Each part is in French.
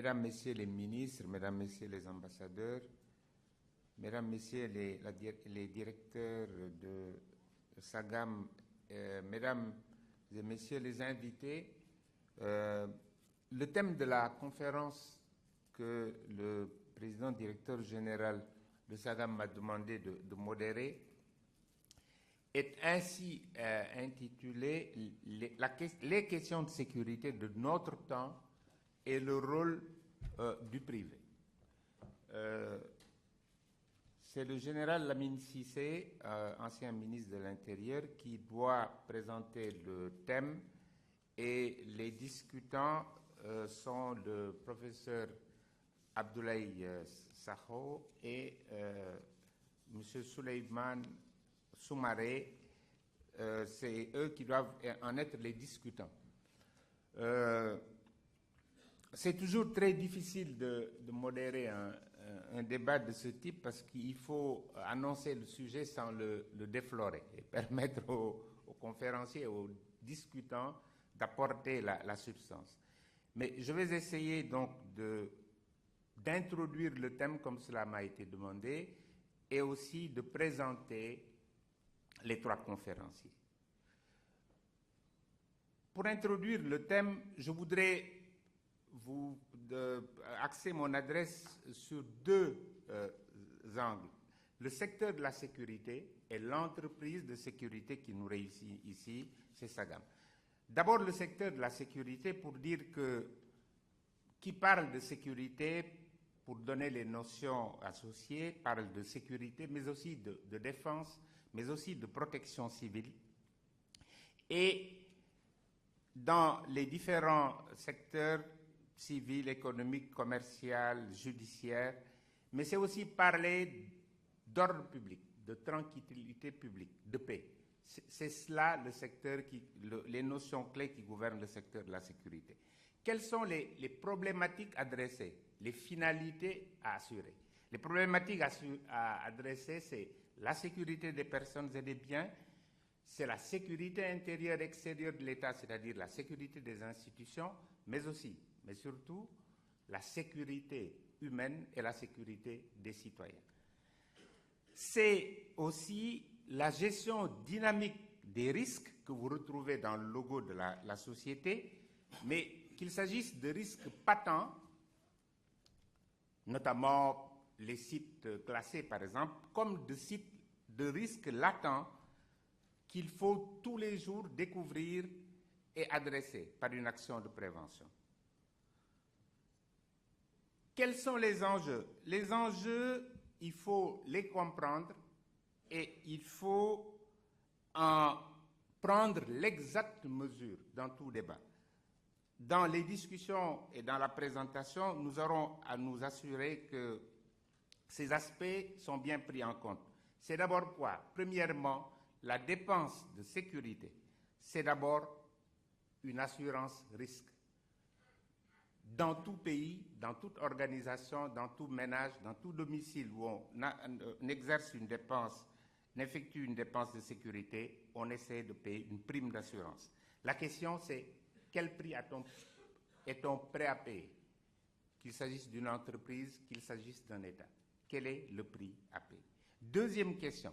Mesdames, Messieurs les ministres, Mesdames, Messieurs les ambassadeurs, Mesdames, Messieurs les directeurs de SAGAM, Mesdames et Messieurs les invités, le thème de la conférence que le président directeur général de SAGAM m'a demandé de modérer est ainsi intitulé les questions de sécurité de notre temps et le rôle du privé. C'est le général Lamine Cissé, ancien ministre de l'Intérieur, qui doit présenter le thème, et les discutants sont le professeur Abdoulaye Sakho et M. Souleymane Soumaré. C'est eux qui doivent en être les discutants. C'est toujours très difficile de modérer un débat de ce type parce qu'il faut annoncer le sujet sans le déflorer et permettre aux conférenciers, aux discutants d'apporter la substance. Mais je vais essayer donc d'introduire le thème comme cela m'a été demandé et aussi de présenter les trois conférenciers. Pour introduire le thème, je voudrais axer mon adresse sur deux angles. Le secteur de la sécurité et l'entreprise de sécurité qui nous réussit ici, c'est SAGAM. D'abord, le secteur de la sécurité, pour dire que qui parle de sécurité, pour donner les notions associées, parle de sécurité, mais aussi de défense, mais aussi de protection civile. Et dans les différents secteurs civils, économiques, commercial, judiciaire, mais c'est aussi parler d'ordre public, de tranquillité publique, de paix. C'est cela le secteur, les notions clés qui gouvernent le secteur de la sécurité. Quelles sont les problématiques adressées, les finalités à assurer? Les problématiques à adresser, c'est la sécurité des personnes et des biens, c'est la sécurité intérieure et extérieure de l'État, c'est-à-dire la sécurité des institutions, mais aussi, mais surtout, la sécurité humaine et la sécurité des citoyens. C'est aussi la gestion dynamique des risques que vous retrouvez dans le logo de la société, mais qu'il s'agisse de risques patents, notamment les sites classés par exemple, comme de sites de risques latents qu'il faut tous les jours découvrir et adresser par une action de prévention. Quels sont les enjeux? Les enjeux, il faut les comprendre et il faut en prendre l'exacte mesure dans tout débat. Dans les discussions et dans la présentation, nous aurons à nous assurer que ces aspects sont bien pris en compte. C'est d'abord quoi? Premièrement, la dépense de sécurité, c'est d'abord une assurance risque. Dans tout pays, dans toute organisation, dans tout ménage, dans tout domicile où on exerce une dépense, n'effectue une dépense de sécurité, on essaie de payer une prime d'assurance. La question, c'est quel prix est-on prêt à payer? Qu'il s'agisse d'une entreprise, qu'il s'agisse d'un État. Quel est le prix à payer? Deuxième question.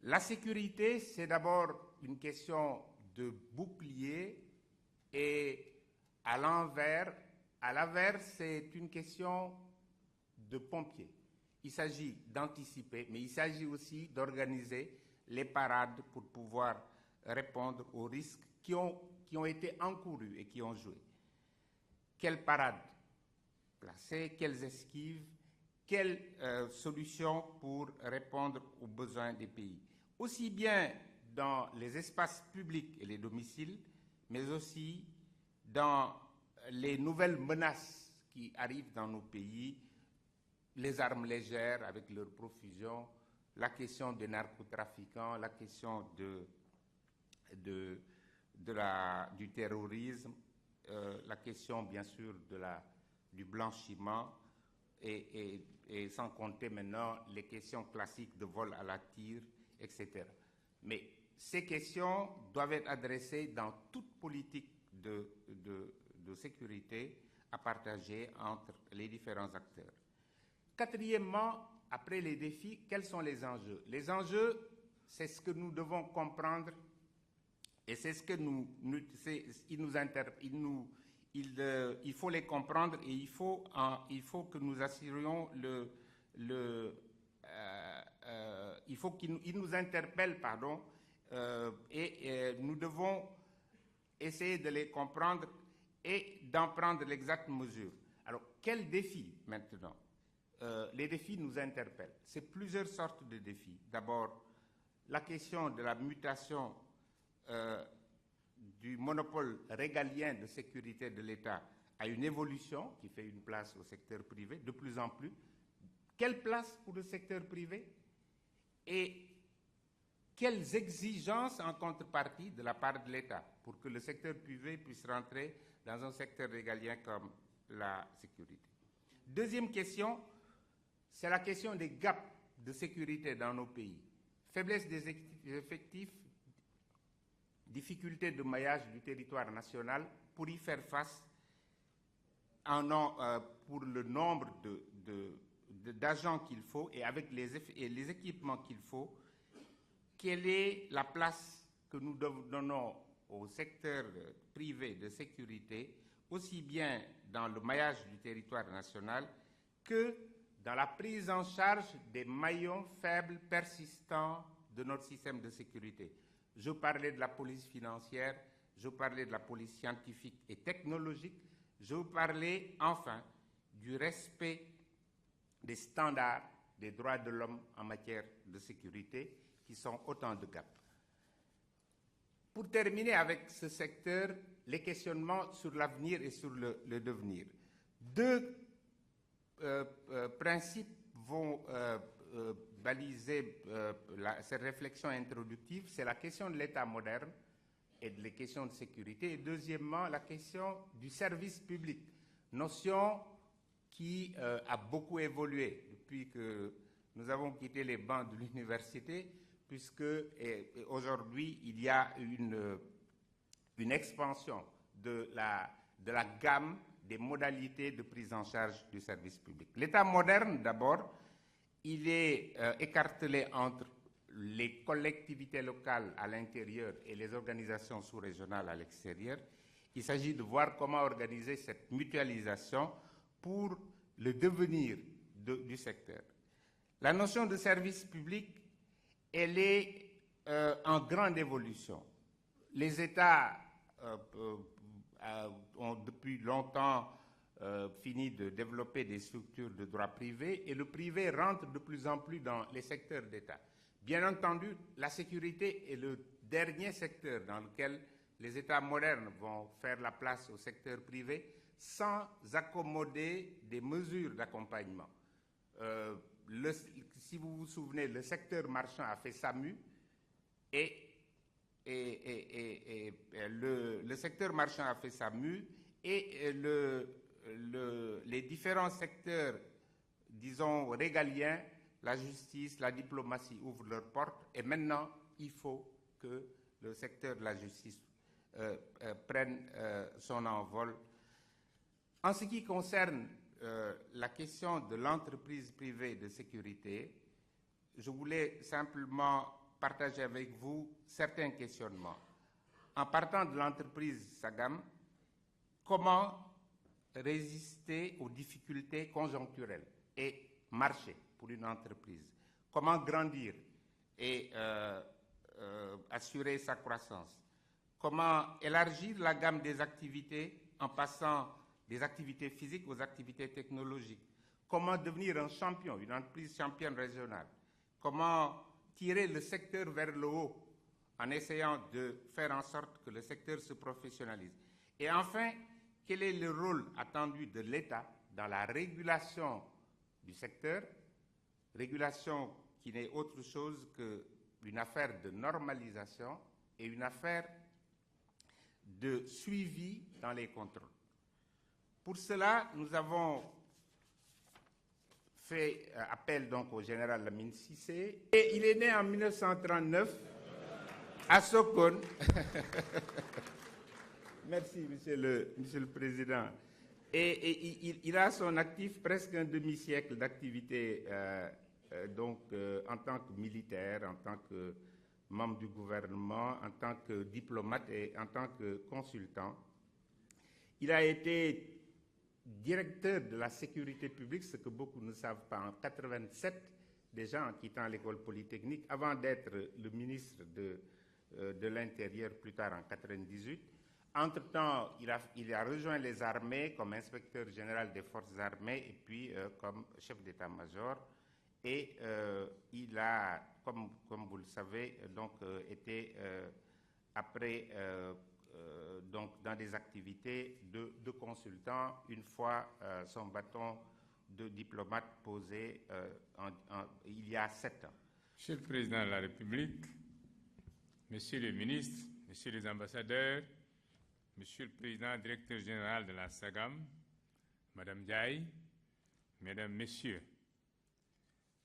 La sécurité, c'est d'abord une question de bouclier et à l'envers, c'est une question de pompier. Il s'agit d'anticiper, mais il s'agit aussi d'organiser les parades pour pouvoir répondre aux risques qui ont été encourus et qui ont joué. Quelles parades placer, quelles esquives, quelles solutions pour répondre aux besoins des pays. Aussi bien dans les espaces publics et les domiciles, mais aussi dans les nouvelles menaces qui arrivent dans nos pays, les armes légères avec leur profusion, la question des narcotrafiquants, la question du terrorisme, la question bien sûr du blanchiment et sans compter maintenant les questions classiques de vol à la tire, etc. Mais ces questions doivent être adressées dans toute politique de sécurité à partager entre les différents acteurs. Quatrièmement, après les défis, quels sont les enjeux? Les enjeux, c'est ce que nous devons comprendre et c'est ce que il faut les comprendre et il faut que nous assurions il faut qu'ils nous interpellent, pardon, et nous devons essayer de les comprendre et d'en prendre l'exacte mesure. Alors, quels défis maintenant? Les défis nous interpellent. C'est plusieurs sortes de défis. D'abord, la question de la mutation du monopole régalien de sécurité de l'État à une évolution qui fait une place au secteur privé de plus en plus. Quelle place pour le secteur privé et quelles exigences en contrepartie de la part de l'État pour que le secteur privé puisse rentrer dans un secteur régalien comme la sécurité. Deuxième question, c'est la question des gaps de sécurité dans nos pays. Faiblesse des effectifs, difficulté de maillage du territoire national. Pour y faire face, pour le nombre d'agents qu'il faut et avec les équipements qu'il faut, quelle est la place que nous donnons au secteur privé de sécurité, aussi bien dans le maillage du territoire national que dans la prise en charge des maillons faibles persistants de notre système de sécurité. Je parlais de la police financière, je parlais de la police scientifique et technologique, je parlais enfin du respect des standards des droits de l'homme en matière de sécurité, qui sont autant de gaps. Pour terminer avec ce secteur, les questionnements sur l'avenir et sur le devenir. Deux principes vont baliser cette réflexion introductive. C'est la question de l'État moderne et les questions de sécurité. Et deuxièmement, la question du service public, notion qui a beaucoup évolué depuis que nous avons quitté les bancs de l'université, puisque aujourd'hui, il y a une expansion de la gamme des modalités de prise en charge du service public. L'État moderne, d'abord, il est écartelé entre les collectivités locales à l'intérieur et les organisations sous-régionales à l'extérieur. Il s'agit de voir comment organiser cette mutualisation pour le devenir du secteur. La notion de service public, elle est en grande évolution. Les États ont depuis longtemps fini de développer des structures de droit privé et le privé rentre de plus en plus dans les secteurs d'État. Bien entendu, la sécurité est le dernier secteur dans lequel les États modernes vont faire la place au secteur privé sans accommoder des mesures d'accompagnement. Si vous vous souvenez, le secteur marchand a fait SAMU et le secteur marchand a fait SAMU et les différents secteurs, disons, régaliens, la justice, la diplomatie ouvrent leurs portes et maintenant, il faut que le secteur de la justice prenne son envol. En ce qui concerne la question de l'entreprise privée de sécurité, je voulais simplement partager avec vous certains questionnements. En partant de l'entreprise Sagam, comment résister aux difficultés conjoncturelles et marcher pour une entreprise? Comment grandir et assurer sa croissance? Comment élargir la gamme des activités en passant des activités physiques aux activités technologiques? Comment devenir un champion, une entreprise championne régionale? Comment tirer le secteur vers le haut en essayant de faire en sorte que le secteur se professionnalise? Et enfin, quel est le rôle attendu de l'État dans la régulation du secteur, régulation qui n'est autre chose qu'une affaire de normalisation et une affaire de suivi dans les contrôles. Pour cela, nous avons fait appel donc au général Lamine Cissé et il est né en 1939 à Sokone. Merci, monsieur le Président. Et il a son actif presque un demi-siècle d'activité en tant que militaire, en tant que membre du gouvernement, en tant que diplomate et en tant que consultant. Il a été directeur de la sécurité publique, ce que beaucoup ne savent pas, en 87, déjà en quittant l'école polytechnique, avant d'être le ministre de l'Intérieur plus tard en 98. Entre-temps, il a rejoint les armées comme inspecteur général des forces armées et puis comme chef d'état-major. Et il a, comme vous le savez, été après donc dans des activités de consultant une fois son bâton de diplomate posé il y a 7 ans. Monsieur le Président de la République, Monsieur le ministre, Messieurs les ambassadeurs, Monsieur le Président directeur général de la SAGAM, Madame Diaye, Mesdames, Messieurs,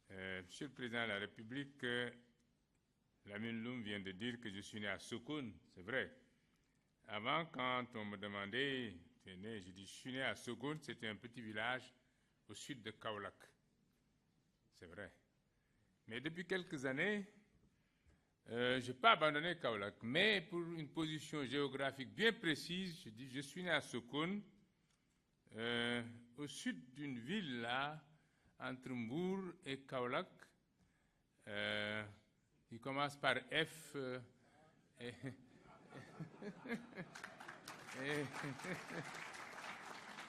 Monsieur le Président de la République, Lamine Loum vient de dire que je suis né à Sokone, c'est vrai. Avant, quand on me demandait, tu es né, je dis, je suis né à Sokone, c'était un petit village au sud de Kaolack. C'est vrai. Mais depuis quelques années, je n'ai pas abandonné Kaolack, mais pour une position géographique bien précise, je dis, je suis né à Sokone, au sud d'une ville là, entre Mbour et Kaolack, qui commence par F.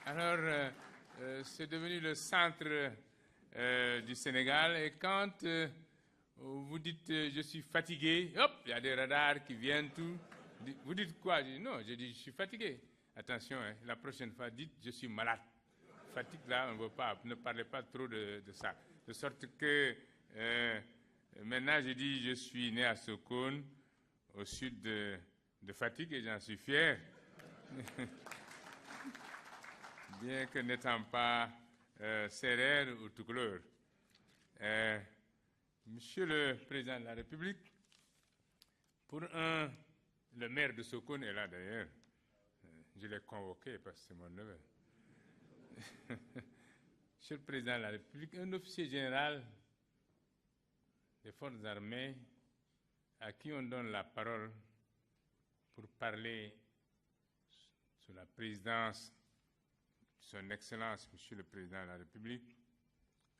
Alors, c'est devenu le centre du Sénégal. Et quand vous dites je suis fatigué, hop, il y a des radars qui viennent tout. Vous dites quoi? Je dis non, je dis je suis fatigué. Attention, hein, la prochaine fois, dites je suis malade. Fatigue là, on ne veut pas, ne parlez pas trop de ça. De sorte que maintenant je dis je suis né à Sokone, au sud de Fatigue, et j'en suis fier. Bien que n'étant pas Sérère ou Toucouleur. Monsieur le Président de la République, pour le maire de Sokone est là d'ailleurs. Je l'ai convoqué parce que c'est mon neveu. Monsieur le Président de la République, un officier général des forces armées à qui on donne la parole pour parler sous la présidence de son Excellence, Monsieur le Président de la République,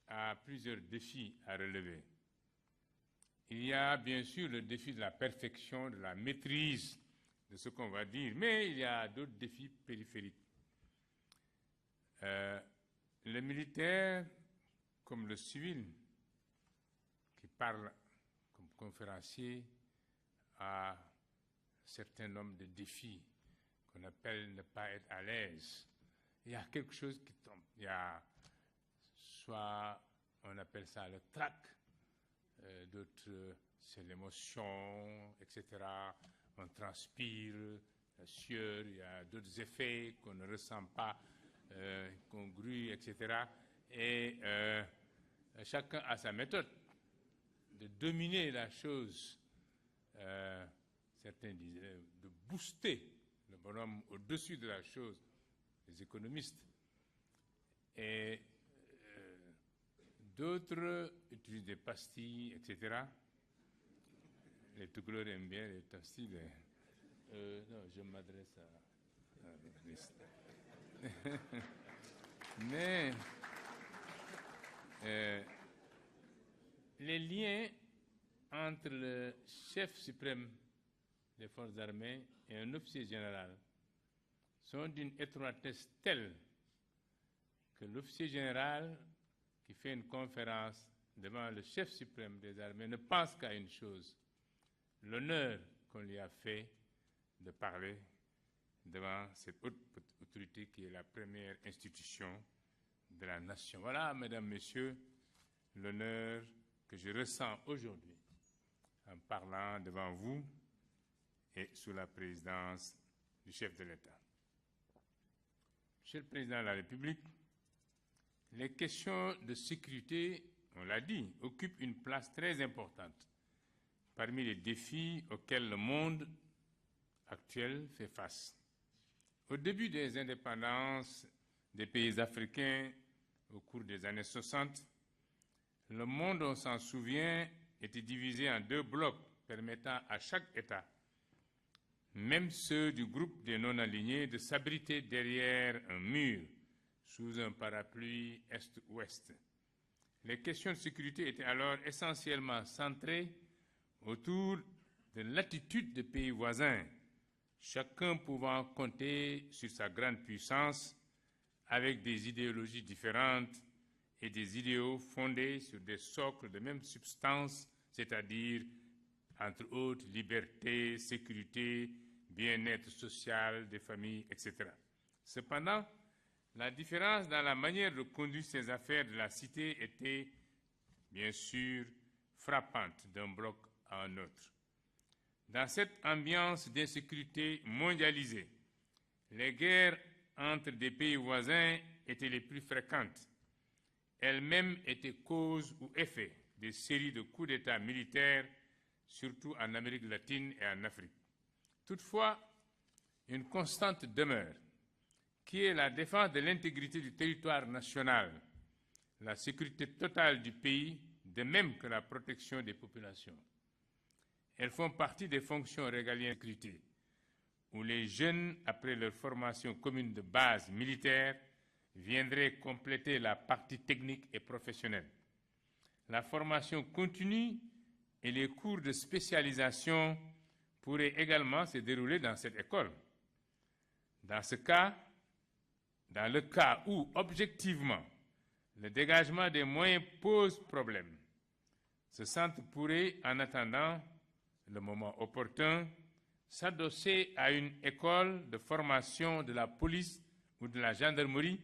a plusieurs défis à relever. Il y a bien sûr le défi de la perfection, de la maîtrise de ce qu'on va dire, mais il y a d'autres défis périphériques. Le militaire, comme le civil, qui parle comme conférencier, a un certain nombre de défis qu'on appelle ne pas être à l'aise. Il y a quelque chose qui tombe. Il y a soit, on appelle ça le trac, d'autres, c'est l'émotion, etc. On transpire, la sueur, il y a d'autres effets qu'on ne ressent pas, congrus, etc. Et chacun a sa méthode de dominer la chose. Certains disaient de booster le bonhomme au-dessus de la chose, les économistes. Et d'autres utilisent des pastilles, etc. Les Toucouleurs aiment bien les pastilles. Non, je m'adresse à mais les liens entre le chef suprême des forces armées et un officier général sont d'une étroitesse telle que l'officier général qui fait une conférence devant le chef suprême des armées ne pense qu'à une chose, l'honneur qu'on lui a fait de parler devant cette haute autorité qui est la première institution de la nation. Voilà, mesdames, messieurs, l'honneur que je ressens aujourd'hui en parlant devant vous et sous la présidence du chef de l'État. Monsieur le Président de la République, les questions de sécurité, on l'a dit, occupent une place très importante parmi les défis auxquels le monde actuel fait face. Au début des indépendances des pays africains au cours des années 60, le monde, on s'en souvient, était divisé en 2 blocs permettant à chaque État, même ceux du groupe des non-alignés, de s'abriter derrière un mur sous un parapluie Est-Ouest. Les questions de sécurité étaient alors essentiellement centrées autour de l'attitude des pays voisins, chacun pouvant compter sur sa grande puissance avec des idéologies différentes et des idéaux fondés sur des socles de même substance, c'est-à-dire, entre autres, liberté, sécurité, bien-être social des familles, etc. Cependant, la différence dans la manière de conduire ces affaires de la cité était, bien sûr, frappante d'un bloc à un autre. Dans cette ambiance d'insécurité mondialisée, les guerres entre des pays voisins étaient les plus fréquentes. Elles-mêmes étaient cause ou effet des séries de coups d'État militaires, surtout en Amérique latine et en Afrique. Toutefois, une constante demeure, qui est la défense de l'intégrité du territoire national, la sécurité totale du pays, de même que la protection des populations. Elles font partie des fonctions régaliennes de sécurité, où les jeunes, après leur formation commune de base militaire, viendraient compléter la partie technique et professionnelle. La formation continue et les cours de spécialisation pourraient également se dérouler dans cette école. Dans le cas où, objectivement, le dégagement des moyens pose problème, ce centre pourrait, en attendant le moment opportun, s'adosser à une école de formation de la police ou de la gendarmerie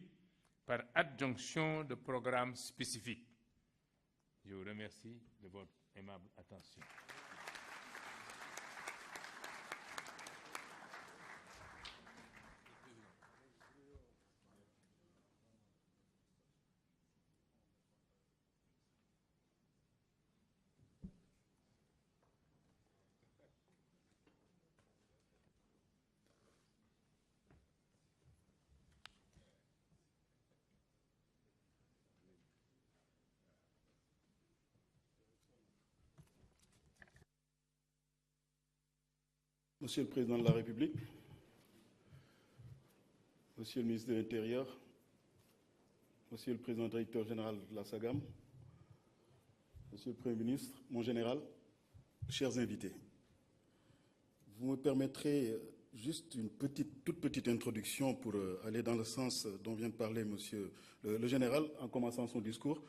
par adjonction de programmes spécifiques. Je vous remercie de votre aimable attention. Monsieur le Président de la République, Monsieur le ministre de l'Intérieur, Monsieur le Président directeur général de la SAGAM, Monsieur le Premier ministre, mon général, chers invités, vous me permettrez juste une toute petite introduction pour aller dans le sens dont vient de parler Monsieur le général en commençant son discours.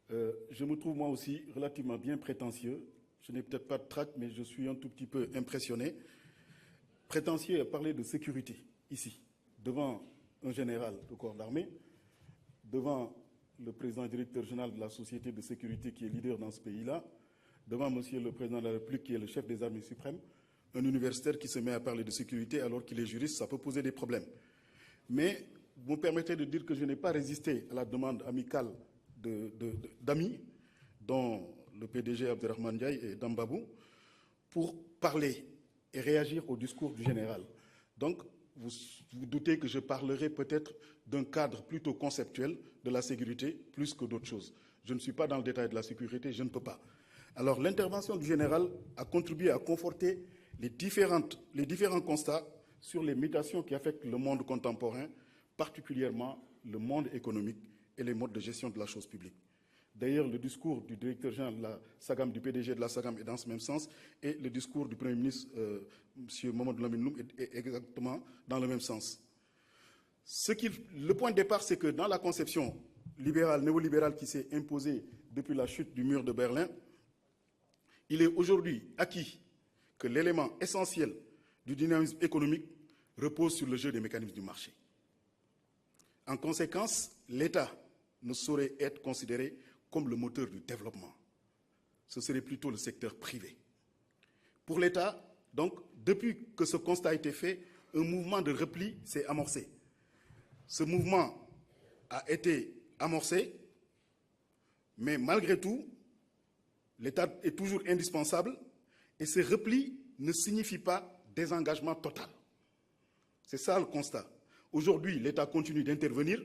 Je me trouve moi aussi relativement bien prétentieux. Je n'ai peut-être pas de trac, mais je suis un tout petit peu impressionné. Prétentieux à parler de sécurité, ici, devant un général de corps d'armée, devant le président directeur général de la société de sécurité qui est leader dans ce pays-là, devant Monsieur le Président de la République qui est le chef des armées suprêmes, un universitaire qui se met à parler de sécurité alors qu'il est juriste, ça peut poser des problèmes. Mais vous me permettez de dire que je n'ai pas résisté à la demande amicale d'amis, dont le PDG Abderrahmane Ndiaye et Dambabou, pour parler et réagir au discours du général. Donc, vous doutez que je parlerai peut-être d'un cadre plutôt conceptuel de la sécurité plus que d'autres choses. Je ne suis pas dans le détail de la sécurité, je ne peux pas. Alors, l'intervention du général a contribué à conforter les différents constats sur les mutations qui affectent le monde contemporain, particulièrement le monde économique et les modes de gestion de la chose publique. D'ailleurs, le discours du directeur général de la SAGAM, du PDG de la SAGAM est dans ce même sens, et le discours du Premier ministre, M. Mamadou Lamine Loum, est exactement dans le même sens. Le point de départ, c'est que dans la conception libérale, néolibérale qui s'est imposée depuis la chute du mur de Berlin, il est aujourd'hui acquis que l'élément essentiel du dynamisme économique repose sur le jeu des mécanismes du marché. En conséquence, l'État ne saurait être considéré comme le moteur du développement. Ce serait plutôt le secteur privé. Pour l'État, donc, depuis que ce constat a été fait, un mouvement de repli s'est amorcé. Ce mouvement a été amorcé, mais malgré tout, l'État est toujours indispensable et ce repli ne signifie pas désengagement total. C'est ça le constat. Aujourd'hui, l'État continue d'intervenir,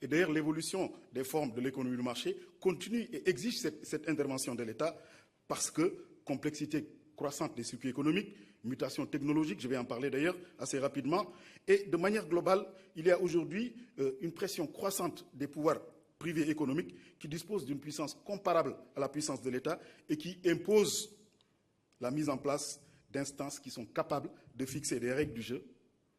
Et d'ailleurs, l'évolution des formes de l'économie du marché continue et exige cette intervention de l'État parce que complexité croissante des circuits économiques, mutation technologique, je vais en parler d'ailleurs assez rapidement, et de manière globale, il y a aujourd'hui une pression croissante des pouvoirs privés économiques qui disposent d'une puissance comparable à la puissance de l'État et qui imposent la mise en place d'instances qui sont capables de fixer des règles du jeu.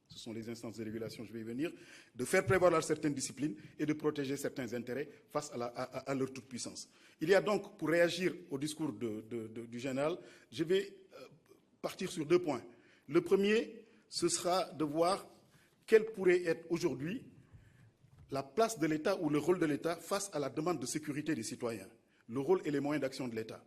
Ce sont les instances de régulation, je vais y venir, de faire prévaloir certaines disciplines et de protéger certains intérêts face à leur toute-puissance. Il y a donc, pour réagir au discours du général, je vais partir sur 2 points. Le premier, ce sera de voir quelle pourrait être aujourd'hui la place de l'État ou le rôle de l'État face à la demande de sécurité des citoyens, le rôle et les moyens d'action de l'État.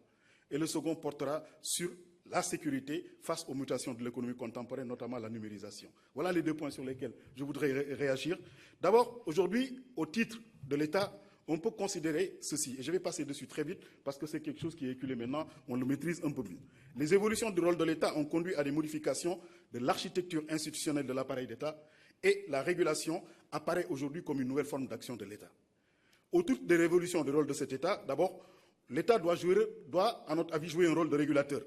Et le second portera sur la sécurité face aux mutations de l'économie contemporaine, notamment la numérisation. Voilà les 2 points sur lesquels je voudrais réagir. D'abord, aujourd'hui, au titre de l'État, on peut considérer ceci, et je vais passer dessus très vite parce que c'est quelque chose qui est éculé maintenant, on le maîtrise un peu mieux. Les évolutions du rôle de l'État ont conduit à des modifications de l'architecture institutionnelle de l'appareil d'État et la régulation apparaît aujourd'hui comme une nouvelle forme d'action de l'État. Au titre des révolutions du rôle de cet État, d'abord, l'État doit, à notre avis, jouer un rôle de régulateur.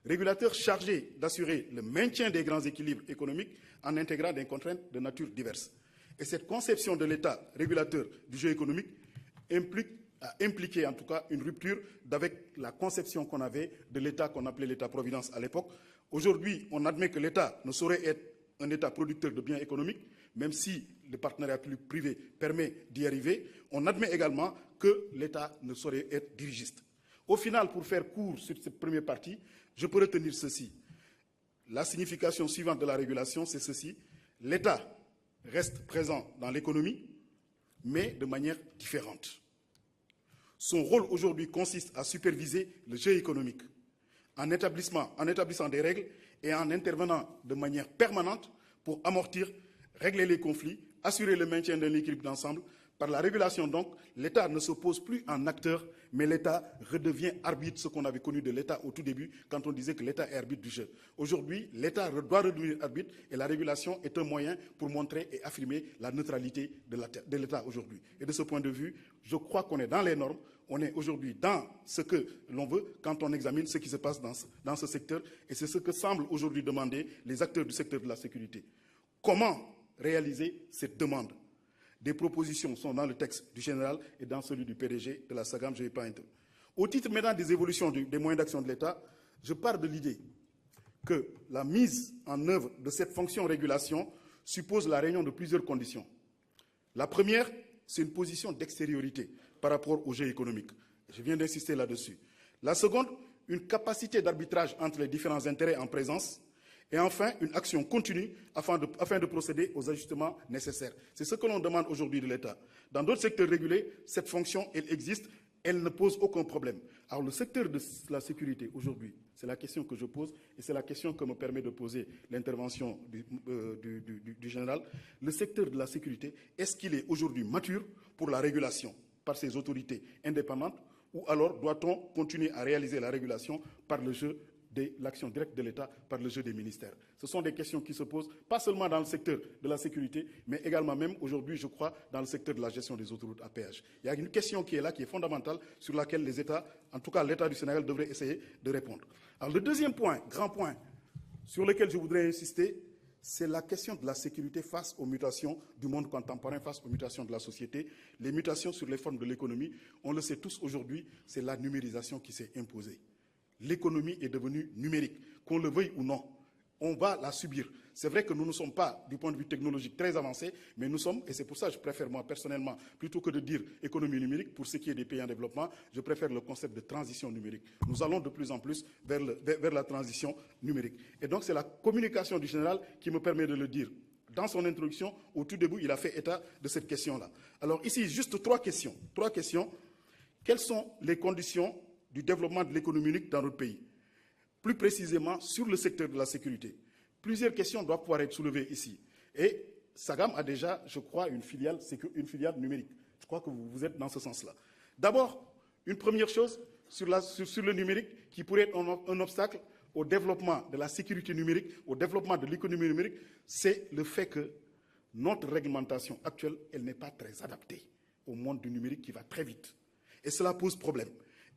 Régulateur chargé d'assurer le maintien des grands équilibres économiques en intégrant des contraintes de nature diverse. Et cette conception de l'État régulateur du jeu économique a impliqué en tout cas une rupture avec la conception qu'on avait de l'État qu'on appelait l'État-providence à l'époque. Aujourd'hui, on admet que l'État ne saurait être un État producteur de biens économiques, même si le partenariat public-privé permet d'y arriver. On admet également que l'État ne saurait être dirigiste. Au final, pour faire court sur cette première partie, je peux retenir ceci. La signification suivante de la régulation, c'est ceci. L'État reste présent dans l'économie, mais de manière différente. Son rôle aujourd'hui consiste à superviser le jeu économique en établissant des règles et en intervenant de manière permanente pour amortir, régler les conflits, assurer le maintien d'un équilibre d'ensemble. Par la régulation, donc, l'État ne s'oppose plus en acteur, mais l'État redevient arbitre, ce qu'on avait connu de l'État au tout début, quand on disait que l'État est arbitre du jeu. Aujourd'hui, l'État doit redevenir arbitre et la régulation est un moyen pour montrer et affirmer la neutralité de l'État aujourd'hui. Et de ce point de vue, je crois qu'on est dans les normes, on est aujourd'hui dans ce que l'on veut quand on examine ce qui se passe dans ce secteur, et c'est ce que semblent aujourd'hui demander les acteurs du secteur de la sécurité. Comment réaliser cette demande ? Des propositions sont dans le texte du général et dans celui du PDG de la SAGAM, je ne vais pas entrer. Au titre maintenant des évolutions des moyens d'action de l'État, je pars de l'idée que la mise en œuvre de cette fonction régulation suppose la réunion de plusieurs conditions. La première, c'est une position d'extériorité par rapport au jeu économique. Je viens d'insister là-dessus. La seconde, une capacité d'arbitrage entre les différents intérêts en présence. Et enfin, une action continue afin de procéder aux ajustements nécessaires. C'est ce que l'on demande aujourd'hui de l'État. Dans d'autres secteurs régulés, cette fonction, elle existe, elle ne pose aucun problème. Alors le secteur de la sécurité aujourd'hui, c'est la question que je pose et c'est la question que me permet de poser l'intervention du général. Le secteur de la sécurité, est-ce qu'il est aujourd'hui mature pour la régulation par ses autorités indépendantes ou alors doit-on continuer à réaliser la régulation par le jeu de l'action directe de l'État par le jeu des ministères? Ce sont des questions qui se posent, pas seulement dans le secteur de la sécurité, mais également même aujourd'hui, je crois, dans le secteur de la gestion des autoroutes à péage. Il y a une question qui est là, qui est fondamentale, sur laquelle les États, en tout cas l'État du Sénégal, devrait essayer de répondre. Alors le deuxième point, grand point, sur lequel je voudrais insister, c'est la question de la sécurité face aux mutations du monde contemporain, face aux mutations de la société, les mutations sur les formes de l'économie. On le sait tous aujourd'hui, c'est la numérisation qui s'est imposée. L'économie est devenue numérique, qu'on le veuille ou non. On va la subir. C'est vrai que nous ne sommes pas, du point de vue technologique, très avancés, mais nous sommes, et c'est pour ça que je préfère moi personnellement, plutôt que de dire économie numérique, pour ce qui est des pays en développement, je préfère le concept de transition numérique. Nous allons de plus en plus vers la transition numérique. Et donc c'est la communication du général qui me permet de le dire. Dans son introduction, au tout début, il a fait état de cette question-là. Alors ici, juste trois questions. Quelles sont les conditions du développement de l'économie unique dans notre pays, plus précisément sur le secteur de la sécurité? Plusieurs questions doivent pouvoir être soulevées ici. Et SAGAM a déjà, je crois, une filiale numérique. Je crois que vous êtes dans ce sens-là. D'abord, une première chose sur le numérique qui pourrait être un obstacle au développement de la sécurité numérique, au développement de l'économie numérique, c'est le fait que notre réglementation actuelle, elle n'est pas très adaptée au monde du numérique qui va très vite. Et cela pose problème.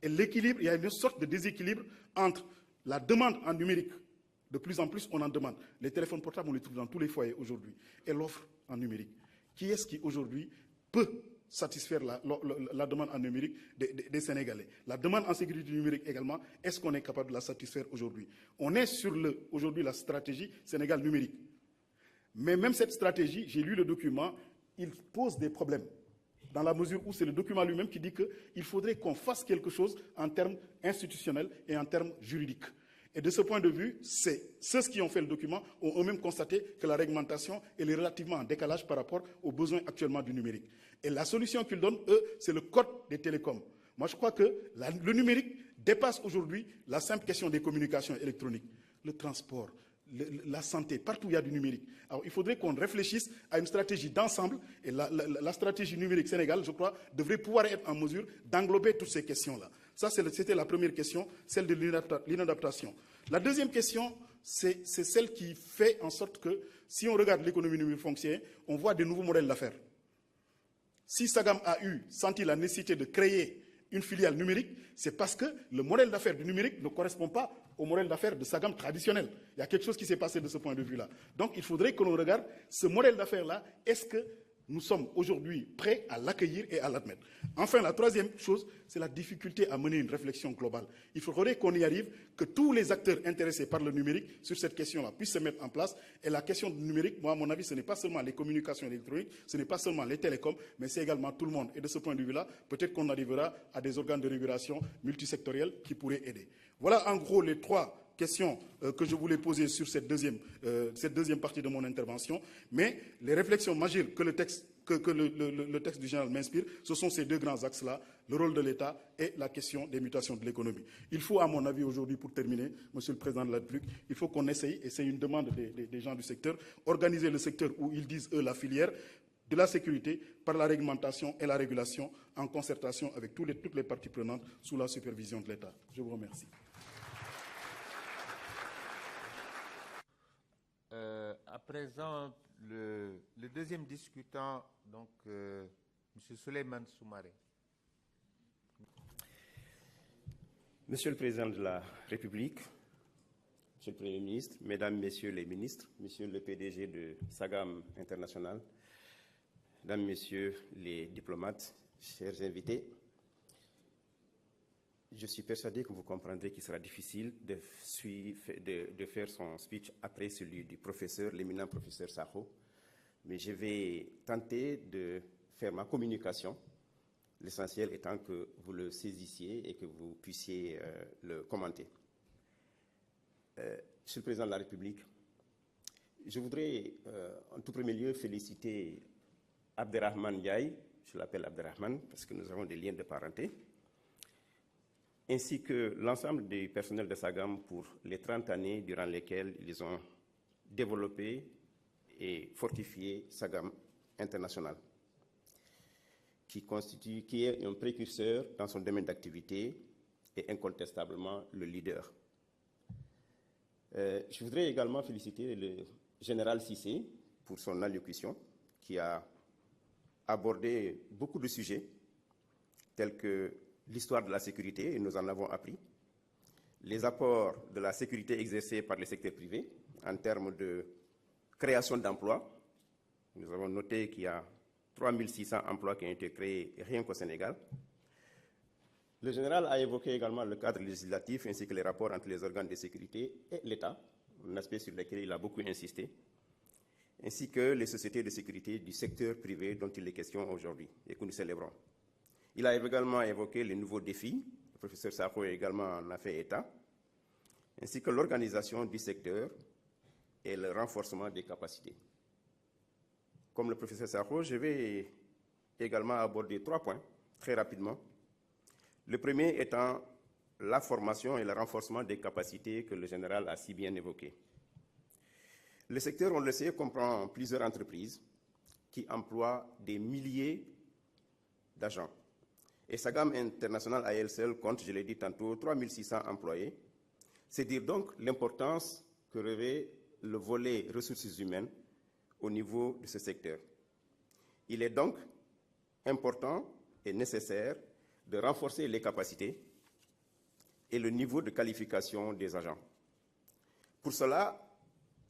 Et l'équilibre, il y a une sorte de déséquilibre entre la demande en numérique. De plus en plus, on en demande. Les téléphones portables, on les trouve dans tous les foyers aujourd'hui. Et l'offre en numérique. Qui est-ce qui, aujourd'hui, peut satisfaire la demande en numérique des Sénégalais? La demande en sécurité numérique également, est-ce qu'on est capable de la satisfaire aujourd'hui? On est sur aujourd'hui la stratégie Sénégal numérique. Mais même cette stratégie, j'ai lu le document, il pose des problèmes. Dans la mesure où c'est le document lui-même qui dit qu'il faudrait qu'on fasse quelque chose en termes institutionnels et en termes juridiques. Et de ce point de vue, ceux qui ont fait le document ont eux-mêmes constaté que la réglementation est relativement en décalage par rapport aux besoins actuellement du numérique. Et la solution qu'ils donnent, eux, c'est le code des télécoms. Moi, je crois que le numérique dépasse aujourd'hui la simple question des communications électroniques, le transport, la santé, partout il y a du numérique. Alors il faudrait qu'on réfléchisse à une stratégie d'ensemble et la stratégie numérique Sénégal, je crois, devrait pouvoir être en mesure d'englober toutes ces questions-là. Ça, c'était la première question, celle de l'inadaptation. La deuxième question, c'est celle qui fait en sorte que, si on regarde l'économie numérique fonctionner, on voit de nouveaux modèles d'affaires. Si Sagam a senti la nécessité de créer une filiale numérique, c'est parce que le modèle d'affaires du numérique ne correspond pas au modèle d'affaires de Sagam traditionnel. Il y a quelque chose qui s'est passé de ce point de vue-là. Donc, il faudrait que l'on regarde ce modèle d'affaires-là. Est-ce que nous sommes aujourd'hui prêts à l'accueillir et à l'admettre? Enfin, la troisième chose, c'est la difficulté à mener une réflexion globale. Il faudrait qu'on y arrive, que tous les acteurs intéressés par le numérique sur cette question-là puissent se mettre en place. Et la question du numérique, moi, à mon avis, ce n'est pas seulement les communications électroniques, ce n'est pas seulement les télécoms, mais c'est également tout le monde. Et de ce point de vue-là, peut-être qu'on arrivera à des organes de régulation multisectoriels qui pourraient aider. Voilà en gros les trois questions que je voulais poser sur cette deuxième partie de mon intervention. Mais les réflexions majeures que le texte du général m'inspire, ce sont ces deux grands axes-là, le rôle de l'État et la question des mutations de l'économie. Il faut, à mon avis, aujourd'hui, pour terminer, Monsieur le Président de la République, il faut qu'on essaye, et c'est une demande des gens du secteur, organiser le secteur où ils disent, eux, la filière de la sécurité par la réglementation et la régulation en concertation avec toutes les parties prenantes sous la supervision de l'État. Je vous remercie. À présent, le deuxième discutant, donc, M. Souleymane Soumaré. Monsieur le Président de la République, Monsieur le Premier ministre, Mesdames, Messieurs les ministres, Monsieur le PDG de Sagam International, Mesdames, Messieurs les diplomates, chers invités, je suis persuadé que vous comprendrez qu'il sera difficile de faire son speech après celui du professeur, l'éminent professeur Sakho, mais je vais tenter de faire ma communication, l'essentiel étant que vous le saisissiez et que vous puissiez le commenter. Monsieur le Président de la République, je voudrais en tout premier lieu féliciter Abderrahmane Ndiaye, je l'appelle Abderrahmane parce que nous avons des liens de parenté, ainsi que l'ensemble du personnel de Sagam pour les 30 années durant lesquelles ils ont développé et fortifié Sagam International, qui est un précurseur dans son domaine d'activité et incontestablement le leader. Je voudrais également féliciter le général Cissé pour son allocution, qui a abordé beaucoup de sujets tels que l'histoire de la sécurité, et nous en avons appris, les apports de la sécurité exercés par le secteur privé en termes de création d'emplois. Nous avons noté qu'il y a 3600 emplois qui ont été créés rien qu'au Sénégal. Le général a évoqué également le cadre législatif ainsi que les rapports entre les organes de sécurité et l'État, un aspect sur lequel il a beaucoup insisté, ainsi que les sociétés de sécurité du secteur privé dont il est question aujourd'hui et que nous célébrons. Il a également évoqué les nouveaux défis, le professeur Sakho également en a fait état, ainsi que l'organisation du secteur et le renforcement des capacités. Comme le professeur Sakho, je vais également aborder 3 points très rapidement. Le premier étant la formation et le renforcement des capacités que le général a si bien évoquées. Le secteur, on le sait, comprend plusieurs entreprises qui emploient des milliers d'agents. Et Sagam International à elle seule compte, je l'ai dit tantôt, 3600 employés. C'est dire donc l'importance que revêt le volet ressources humaines au niveau de ce secteur. Il est donc important et nécessaire de renforcer les capacités et le niveau de qualification des agents. Pour cela,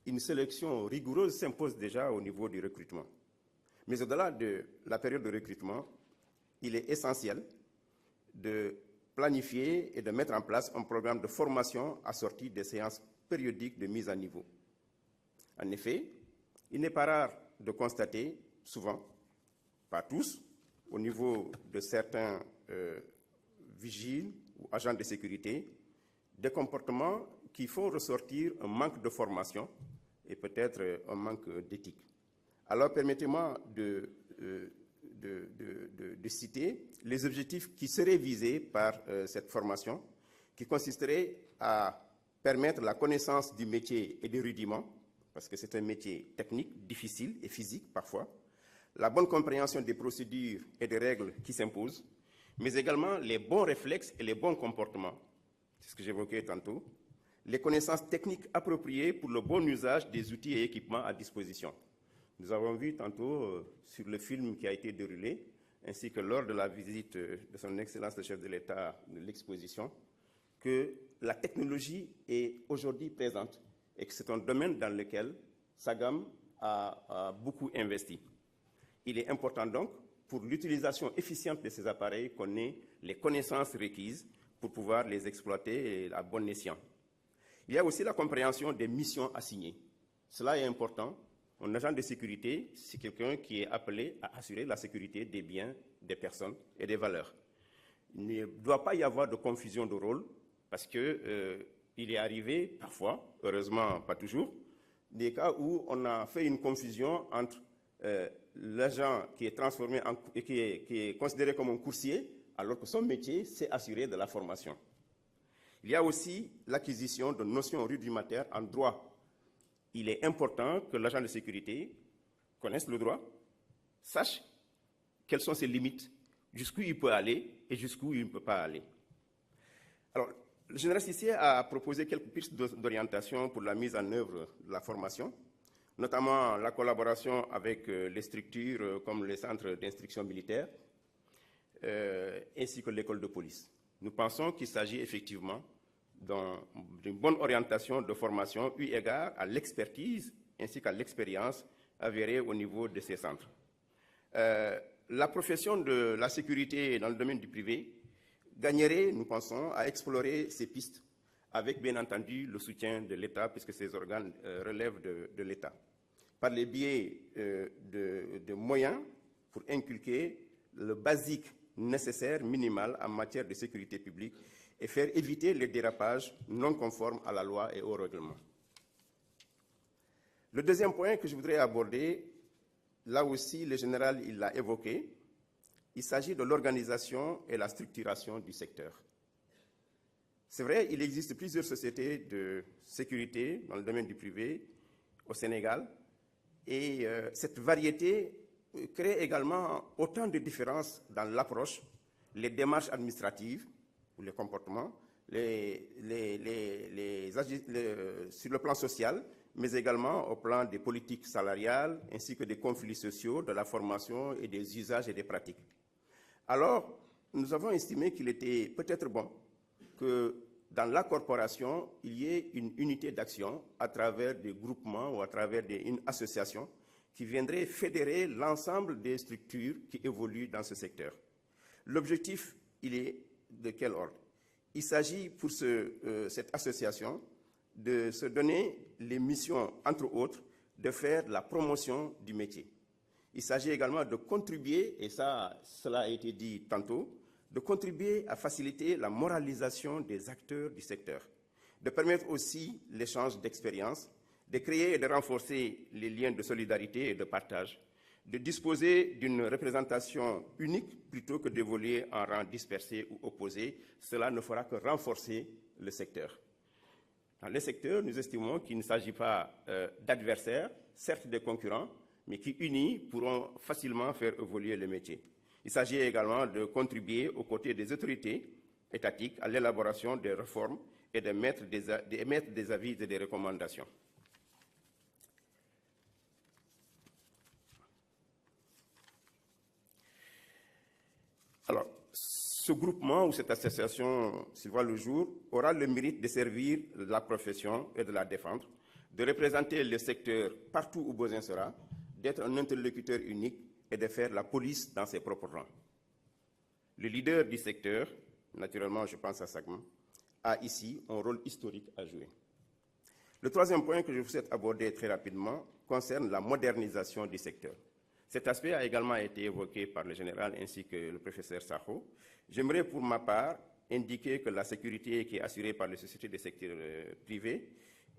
une sélection rigoureuse s'impose déjà au niveau du recrutement. Mais au-delà de la période de recrutement, il est essentiel de planifier et de mettre en place un programme de formation assorti des séances périodiques de mise à niveau. En effet, il n'est pas rare de constater, souvent, pas tous, au niveau de certains vigiles ou agents de sécurité, des comportements qui font ressortir un manque de formation et peut-être un manque d'éthique. Alors, permettez-moi de citer les objectifs qui seraient visés par cette formation, qui consisterait à permettre la connaissance du métier et des rudiments, parce que c'est un métier technique, difficile et physique parfois, la bonne compréhension des procédures et des règles qui s'imposent, mais également les bons réflexes et les bons comportements, c'est ce que j'évoquais tantôt, les connaissances techniques appropriées pour le bon usage des outils et équipements à disposition. Nous avons vu tantôt sur le film qui a été déroulé, ainsi que lors de la visite de son Excellence le chef de l'État de l'exposition, que la technologie est aujourd'hui présente et que c'est un domaine dans lequel SAGAM a beaucoup investi. Il est important donc, pour l'utilisation efficiente de ces appareils, qu'on ait les connaissances requises pour pouvoir les exploiter à bon escient. Il y a aussi la compréhension des missions assignées. Cela est important. Un agent de sécurité, c'est quelqu'un qui est appelé à assurer la sécurité des biens, des personnes et des valeurs. Il ne doit pas y avoir de confusion de rôle parce qu'il est arrivé parfois, heureusement pas toujours, des cas où on a fait une confusion entre l'agent qui est transformé qui est considéré comme un coursier, alors que son métier, c'est assurer de la formation. Il y a aussi l'acquisition de notions rudimentaires en droit. Il est important que l'agent de sécurité connaisse le droit, sache quelles sont ses limites, jusqu'où il peut aller et jusqu'où il ne peut pas aller. Alors, le général Cissier a proposé quelques pistes d'orientation pour la mise en œuvre de la formation, notamment la collaboration avec les structures comme les centres d'instruction militaire, ainsi que l'école de police. Nous pensons qu'il s'agit effectivement d'une bonne orientation de formation eu égard à l'expertise ainsi qu'à l'expérience avérée au niveau de ces centres. La profession de la sécurité dans le domaine du privé gagnerait, nous pensons, à explorer ces pistes avec, bien entendu, le soutien de l'État, puisque ces organes relèvent de l'État, par les biais de moyens pour inculquer le basique nécessaire, minimal, en matière de sécurité publique et faire éviter les dérapages non conformes à la loi et au règlement. Le deuxième point que je voudrais aborder, là aussi le général il l'a évoqué, il s'agit de l'organisation et la structuration du secteur. C'est vrai, il existe plusieurs sociétés de sécurité dans le domaine du privé au Sénégal et cette variété crée également autant de différences dans l'approche, les démarches administratives ou les comportements, sur le plan social, mais également au plan des politiques salariales, ainsi que des conflits sociaux, de la formation et des usages et des pratiques. Alors, nous avons estimé qu'il était peut-être bon que dans la corporation, il y ait une unité d'action à travers des groupements ou à travers une association qui viendrait fédérer l'ensemble des structures qui évoluent dans ce secteur. L'objectif, il est de quel ordre? Il s'agit pour cette association de se donner les missions, entre autres, de faire la promotion du métier. Il s'agit également de contribuer, et cela a été dit tantôt, de contribuer à faciliter la moralisation des acteurs du secteur, de permettre aussi l'échange d'expériences, de créer et de renforcer les liens de solidarité et de partage, de disposer d'une représentation unique plutôt que d'évoluer en rangs dispersés ou opposés. Cela ne fera que renforcer le secteur. Dans les secteurs, nous estimons qu'il ne s'agit pas d'adversaires, certes des concurrents, mais qui, unis, pourront facilement faire évoluer le métier. Il s'agit également de contribuer aux côtés des autorités étatiques à l'élaboration des réformes et d'émettre des avis et des recommandations. Alors, ce groupement ou cette association, s'il voit le jour, aura le mérite de servir la profession et de la défendre, de représenter le secteur partout où besoin sera, d'être un interlocuteur unique et de faire la police dans ses propres rangs. Le leader du secteur, naturellement je pense à SAGM, a ici un rôle historique à jouer. Le troisième point que je vous souhaite aborder très rapidement concerne la modernisation du secteur. Cet aspect a également été évoqué par le général ainsi que le professeur Sakho. J'aimerais pour ma part indiquer que la sécurité qui est assurée par les sociétés du secteur privé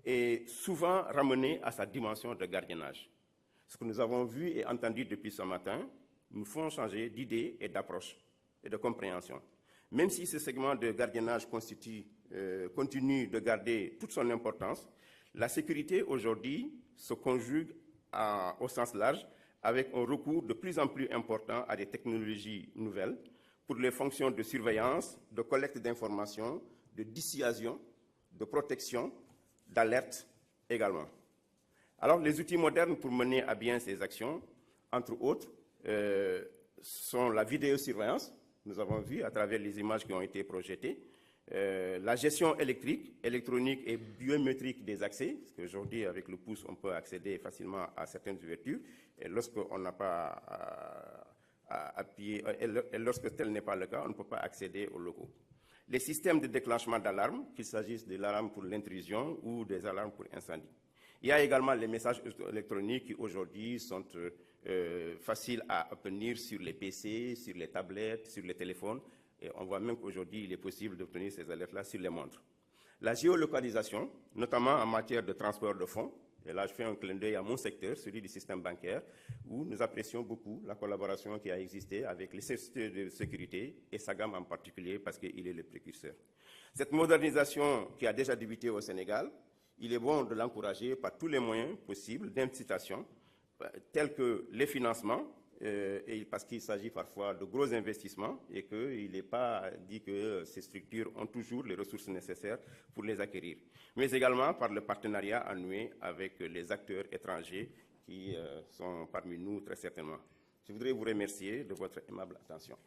est souvent ramenée à sa dimension de gardiennage. Ce que nous avons vu et entendu depuis ce matin nous font changer d'idée et d'approche et de compréhension. Même si ce segment de gardiennage continue de garder toute son importance, la sécurité aujourd'hui se conjugue au sens large avec un recours de plus en plus important à des technologies nouvelles pour les fonctions de surveillance, de collecte d'informations, de dissuasion, de protection, d'alerte également. Alors, les outils modernes pour mener à bien ces actions, entre autres, sont la vidéosurveillance, nous avons vu à travers les images qui ont été projetées, la gestion électrique, électronique et biométrique des accès, parce qu'aujourd'hui, avec le pouce, on peut accéder facilement à certaines ouvertures, et lorsqu'on n'a pas à appuyer, et lorsque tel n'est pas le cas, on ne peut pas accéder aux locaux. Les systèmes de déclenchement d'alarme, qu'il s'agisse de l'alarme pour l'intrusion ou des alarmes pour incendie. Il y a également les messages électroniques qui aujourd'hui sont faciles à obtenir sur les PC, sur les tablettes, sur les téléphones. Et on voit même qu'aujourd'hui, il est possible d'obtenir ces alertes-là sur les montres. La géolocalisation, notamment en matière de transport de fonds, et là je fais un clin d'œil à mon secteur, celui du système bancaire, où nous apprécions beaucoup la collaboration qui a existé avec les sociétés de sécurité et SAGAM en particulier parce qu'il est le précurseur. Cette modernisation qui a déjà débuté au Sénégal, il est bon de l'encourager par tous les moyens possibles d'incitation, tels que les financements, parce qu'il s'agit parfois de gros investissements et qu'il n'est pas dit que ces structures ont toujours les ressources nécessaires pour les acquérir, mais également par le partenariat annoué avec les acteurs étrangers qui sont parmi nous très certainement. Je voudrais vous remercier de votre aimable attention.